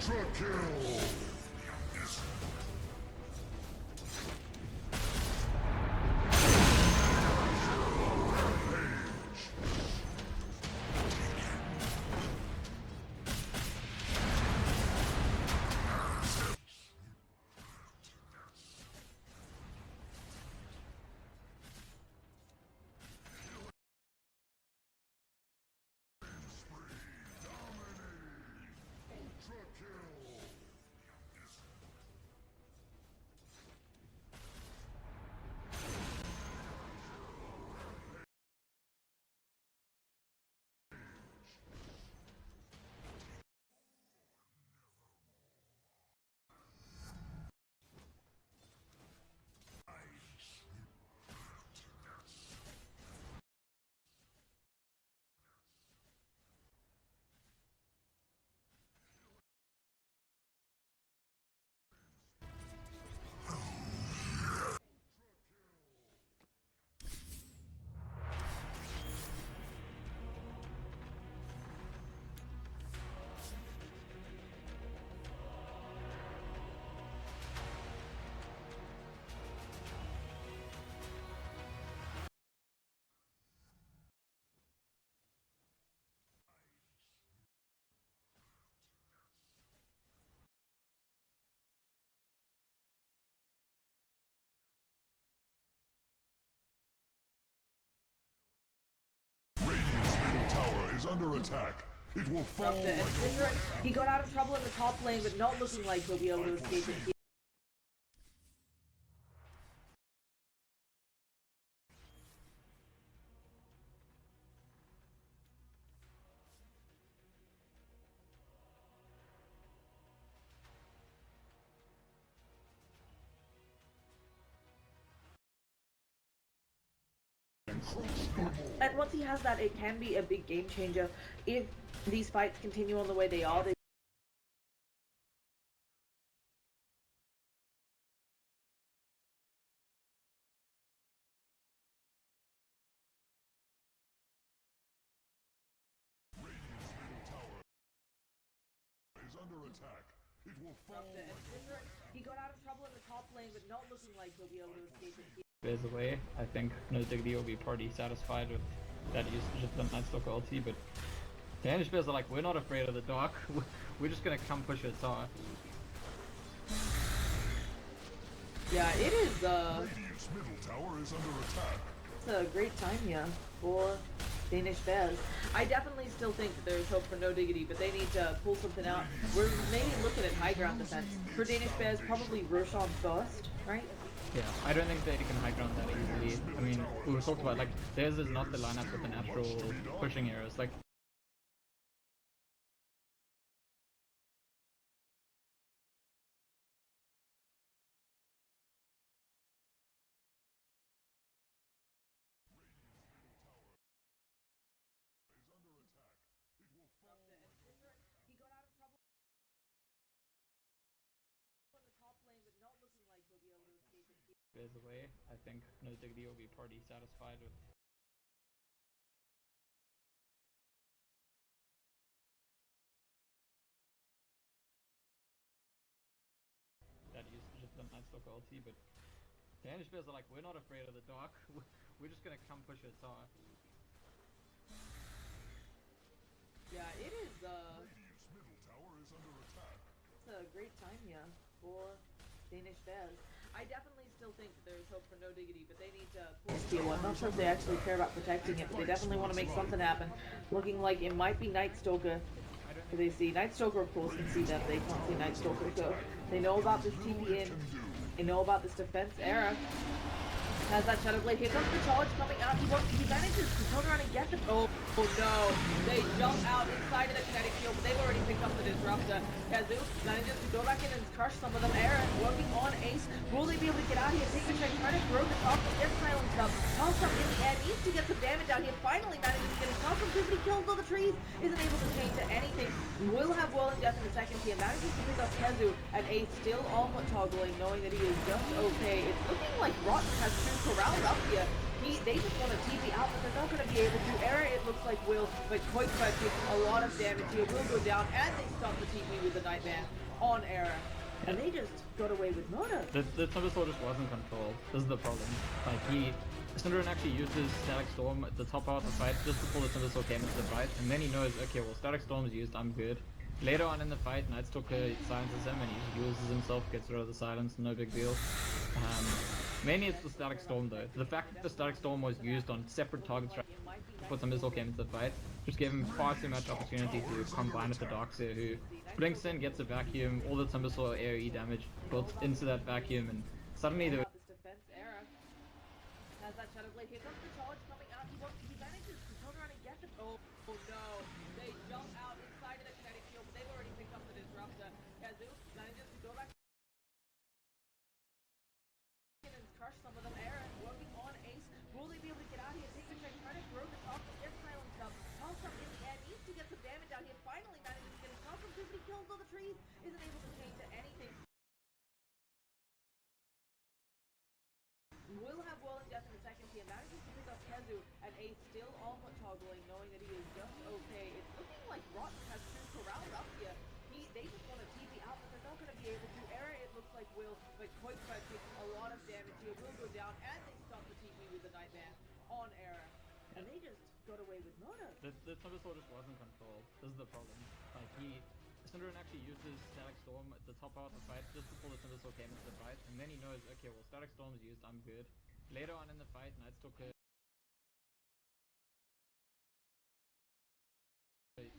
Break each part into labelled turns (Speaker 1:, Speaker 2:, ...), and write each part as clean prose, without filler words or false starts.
Speaker 1: Ultra kill! Is under attack. It will fall.
Speaker 2: He got out of trouble in the top lane, but not looking like he'll be able to escape it here. And once he has that, it can be a big game changer. If these fights continue on the way they are, they
Speaker 1: Is under attack. It will fall.
Speaker 2: He got out of trouble in the top lane, but not looking like he'll be able to escape it here.
Speaker 3: Is away. I think No Diggity will be pretty satisfied with that usage of the Nightstalker ulti, but Danish players are like, we're not afraid of the dark, we're just gonna come push it tower.
Speaker 2: Yeah, it is
Speaker 1: Radiant's middle tower is under attack.
Speaker 2: it's a great time here for Danish Bears. I definitely still think that there's hope for No Diggity, but they need to pull something out. We're maybe looking at high ground defense. For Danish Bears, probably Roshan first, right?
Speaker 3: Yeah, I don't think they can high ground that easily. I mean, we were talked about, like, theirs is not the lineup with the natural pushing arrows. Like,
Speaker 2: He got out of trouble in the top lane, but not looking like he'll be able to escape it here.
Speaker 3: Bears away. I think No Diggity will be pretty satisfied with that usage of the Nightstalker ulti, but Danish players are like, we're not afraid of the dark, we're just gonna come push it tower.
Speaker 2: Yeah, it is
Speaker 1: Radiant's middle tower is under attack.
Speaker 2: it's a great time here for Danish Bears. I definitely still think that there's hope for No Diggity, but they need to pull steal. I'm not sure if they actually care about protecting it, but they definitely want to make something happen. Looking like it might be Nightstalker. Do they see Nightstalker? Of course, can see that they can't see Nightstalker go. They know about this TP in. They know about this defense era. Has that Shadow Blade. Here comes the charge coming out. He manages to turn around and get the. Oh no! They jump out inside of the kinetic shield, but they've already picked up the disruptor. Kazu manages to go back in and crush some of them. Aaron working on Ace. Will they be able to get out of here? Take the check, try to throw the top, get silenced up. Toss up in the air, needs to get some damage out here. Finally manages to get a shot from 50 kills all the trees. Isn't able to change to anything. Will have Whirling Death in the second tier. Manages to pick up Kazu, and Ace still on toggling, knowing that he is just okay. It's looking like Rotten has two corralled up here. They just want to TP out, but they're not going to be able to. Era, it looks like will, but Koichba takes a lot of damage here. Will go down, and they stop the TP with the Nightmare on Era. And they just got away with murder.
Speaker 3: The Timbersaw just wasn't controlled. This is the problem. Like, Synderen actually uses Static Storm at the top part of the fight just before the Timbersaw came into the fight, and then he knows, okay, well, Static Storm is used, I'm good. Later on in the fight, Nightstalker silences him and he uses himself, gets rid of the silence, no big deal. Mainly it's the Static Storm though. The fact that the Static Storm was used on separate targets before Timbersaw came into the fight just gave him far too much opportunity to combine with the Darkseer, who blinks in, gets a vacuum, all the Timbersaw AoE damage built into that vacuum, and suddenly there
Speaker 2: has that Shadow Blade. Here comes the charge coming out. He manages to turn around and get the. Oh no! They jump out inside of the kinetic shield, but they've already picked up the disruptor. Kazu manages to go back and crush some of them. Aaron working on Ace. Will they be able to get out here? Take the train, try to throw the top, but they're silenced up. Tulsa in the air needs to get some damage out here. Finally manages to get his top from 50 kills on the trees. Isn't able to change to anything. Will have Whirling Death in the second here. Manages to pick up Kezu, and Ace still all but toggling, knowing that he is just okay. It's looking like Rotten has two corralled up here. They just want to TP out, but they're not going to be able to. Era, it looks like Will, but Koichba takes a lot of damage here. Will go down, and they stop the TP with the Nightmare on Era. And they just got away with murder.
Speaker 3: The Timbersaw just wasn't controlled. This is the problem. Like, Synderen actually uses Static Storm at the top part of the fight just before the Timbersaw came into the fight, and then he knows, okay, well, Static Storm is used, I'm good. Later on in the fight, Nightstalker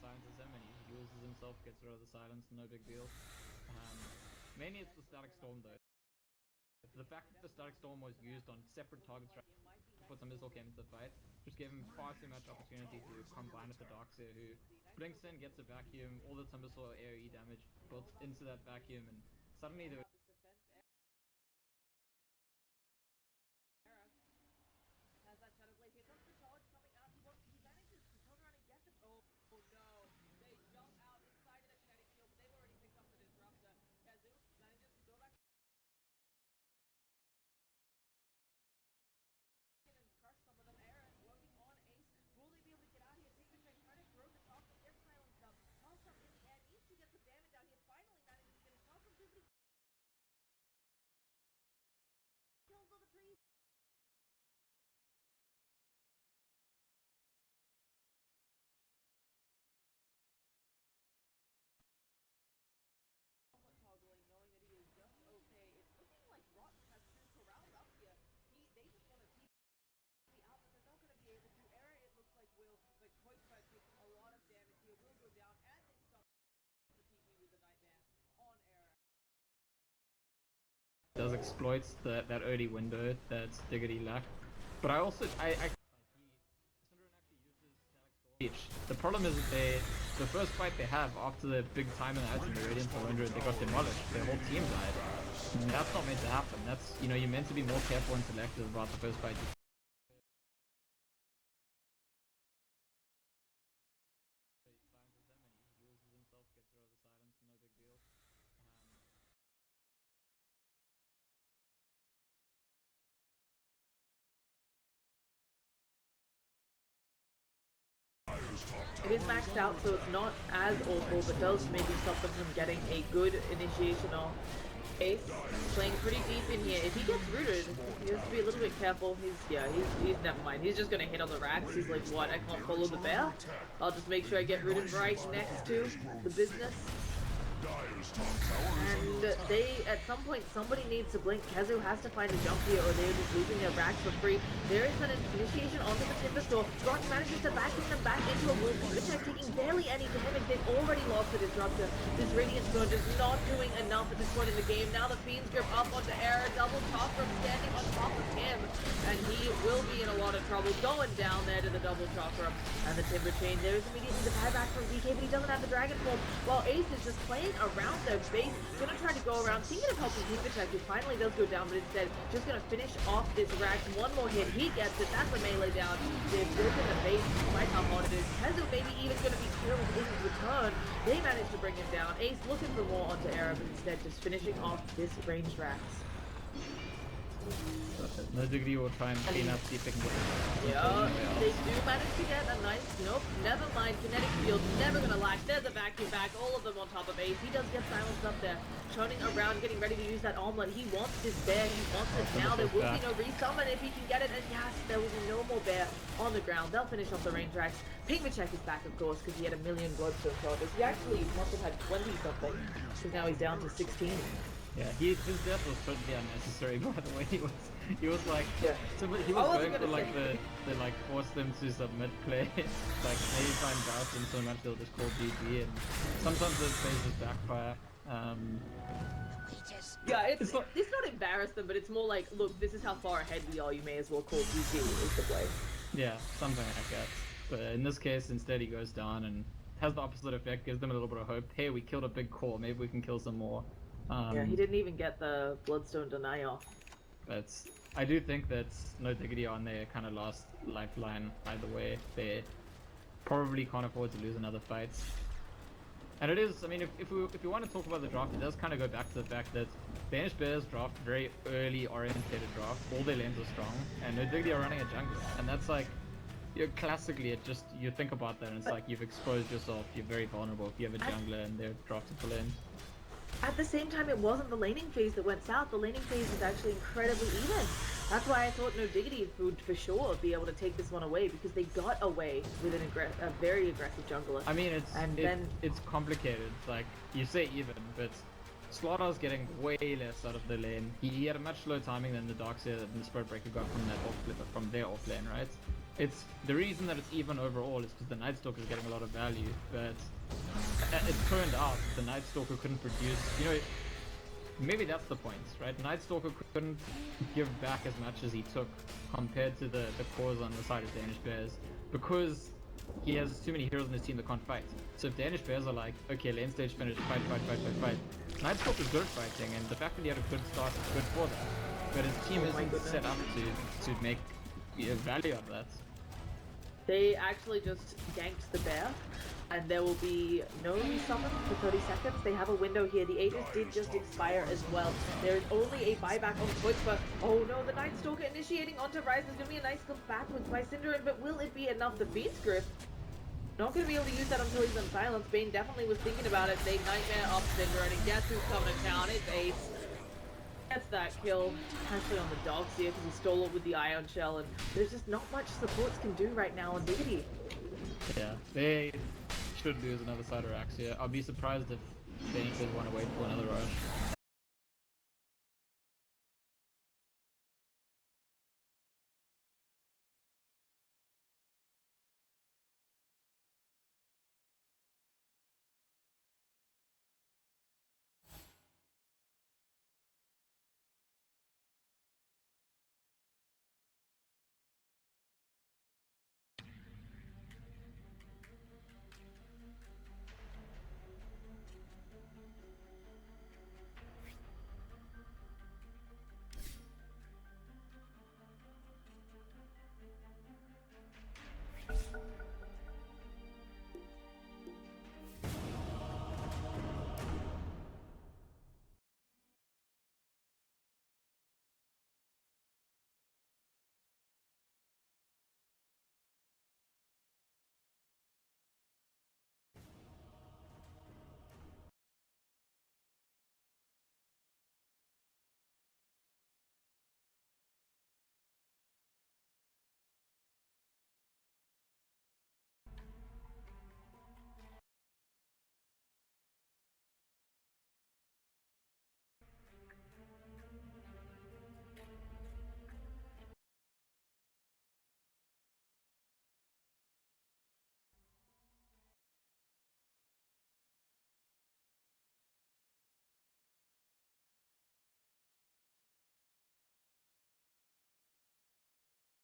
Speaker 3: silences him and he uses himself, gets rid of the silence, no big deal. Mainly it's the Static Storm though. The fact that the Static Storm was used on separate targets before Timbersaw came into the fight just gave him far too much opportunity to combine with the Darkseer, who blinks in, gets a vacuum, all the Timbersaw AoE damage built into that vacuum, and suddenly there
Speaker 2: Has that Shadow Blade. Here comes the charge coming out. He manages to turn around and get the. Oh no! They jump out inside of the kinetic shield, but they've already picked up the disruptor. Kazu manages to go back and crush some of them. Aaron working on Ace. Will they be able to get out here? Take the train, try to throw the top, but they're silenced up. Tulsa in the air needs to get some damage out here. Finally manages to get his top from 50 kills on the trees. Toggling, knowing that he is just okay. It's looking like Rotten has two corralled up here. They just want to TP out, but they're not going to be able to. Era, it looks like Will, but Koichba takes a lot of damage here. Will go down, and they stop the TP with the Nightmare on Era.
Speaker 3: does exploits that early window that Diggity lacked. But I also Synderen actually uses Static Storm. The problem is that the first fight they have after the big time in the item Radiant Surrender, they got demolished. Their whole team died. And that's not meant to happen. That's, you know, you're meant to be more careful and selective about the first fight. Silences him and he uses himself, gets rid of the silence, no big deal.
Speaker 2: It is maxed out, so it's not as awful, but does maybe stop them from getting a good initiation off. Ace playing pretty deep in here. If he gets rooted, he has to be a little bit careful. He's never mind. He's just gonna hit on the racks. He's like, what? I can't follow the bear. I'll just make sure I get rooted right next to the business. And at some point, somebody needs to blink. Kezu has to find a jump here, or they're just losing their racks for free. There is an initiation onto the Timber Store. Rock manages to back them back into a wolf. This is taking barely any damage. They've already lost the disruptor. This Radiant Stone just not doing enough at this point in the game. Now the Fiend's Grip up onto Air. Double top from standing on top of him. And he will be in a lot of trouble going down there to the double chakra. And the Timber Chain. There is immediately the buyback from DK, but he doesn't have the Dragon Form. While Ace is just playing around their base, gonna try to go around, thinking of helping keep the check. He finally does go down, but instead just gonna finish off this rack. One more hit, he gets it. That's a melee down. They've broken the base despite how hard it is. Kezu maybe even gonna be killed with Ace's return. They managed to bring him down. Ace looking for more onto Era, but instead just finishing off this ranged racks.
Speaker 3: No Diggity will try and clean up, see if they can get
Speaker 2: Yeah, they do manage to get a nice, nope, never mind, kinetic field, never gonna latch, there's a vacuum back, all of them on top of Ace, he does get silenced up there, turning around, getting ready to use that omelet, he wants this bear, he wants it now, there will be no resummon if he can get it, and yes, there will be no more bear on the ground, they'll finish off the range racks. Pigmachek is back, of course, because he had a million bloodstone charges, he actually must have had 20 something, because now he's down to 16.
Speaker 3: Yeah, his death was totally unnecessary. By the way, he was like,
Speaker 2: Yeah.
Speaker 3: he was going for like the like force them to submit play, like maybe try and bounce them so much they'll just call GG, and sometimes those plays just backfire.
Speaker 2: Yeah, it's not embarrass them, but it's more like, look, this is how far ahead we are. You may as well call GG is the play.
Speaker 3: Yeah, something like that. But in this case, instead he goes down and has the opposite effect, gives them a little bit of hope. Hey, we killed a big core, maybe we can kill some more.
Speaker 2: Yeah, he didn't even get the Bloodstone deny off.
Speaker 3: But I do think that No Diggity on their kind of last lifeline either way. They probably can't afford to lose another fight. And it is, I mean, if we want to talk about the draft, it does kind of go back to the fact that Danish Bears draft very early orientated draft. All their lanes are strong, and No Diggity are running a jungler, and that's like, classically, it just, you think about that, and it's like you've exposed yourself. You're very vulnerable if you have a jungler and they're drafted for lane.
Speaker 2: At the same time, it wasn't the laning phase that went south. The laning phase was actually incredibly even. That's why I thought No Diggity would for sure be able to take this one away, because they got away with a very aggressive jungler.
Speaker 3: I mean, it's complicated. Like, you say even, but Slaughter's getting way less out of the lane. He had a much slower timing than the Darkseer and the Spirit Breaker got from their off lane, right? It's the reason that it's even overall is because the Night Stalker is getting a lot of value, but it turned out the Night Stalker couldn't produce, maybe that's the point, right? Night Stalker couldn't give back as much as he took compared to the cores on the side of Danish Bears, because he has too many heroes in his team that can't fight. So if Danish Bears are like, okay, lane stage finished, fight, Night Stalker's good at fighting, and the fact that he had a good start is good for that. But his team isn't set up to make value out of that.
Speaker 2: They actually just ganked the bear, and there will be no resummon for 30 seconds. They have a window here. The Aegis did just expire as well. There is only a buyback on foot, but oh no, the Night Stalker initiating onto Ryze is going to be a nice look backwards by Synderen, but will it be enough to beat Script? Not going to be able to use that until he's unsilenced. Bane definitely was thinking about it. They Nightmare up Synderen, and guess who's coming to town? It's Ace. Gets that kill, actually on the Darkseer because he stole it with the Ion Shell, and there's just not much supports can do right now on Diggity.
Speaker 3: Yeah, they should lose another side of Axia. I'll be surprised if Danish want to wait for another rush.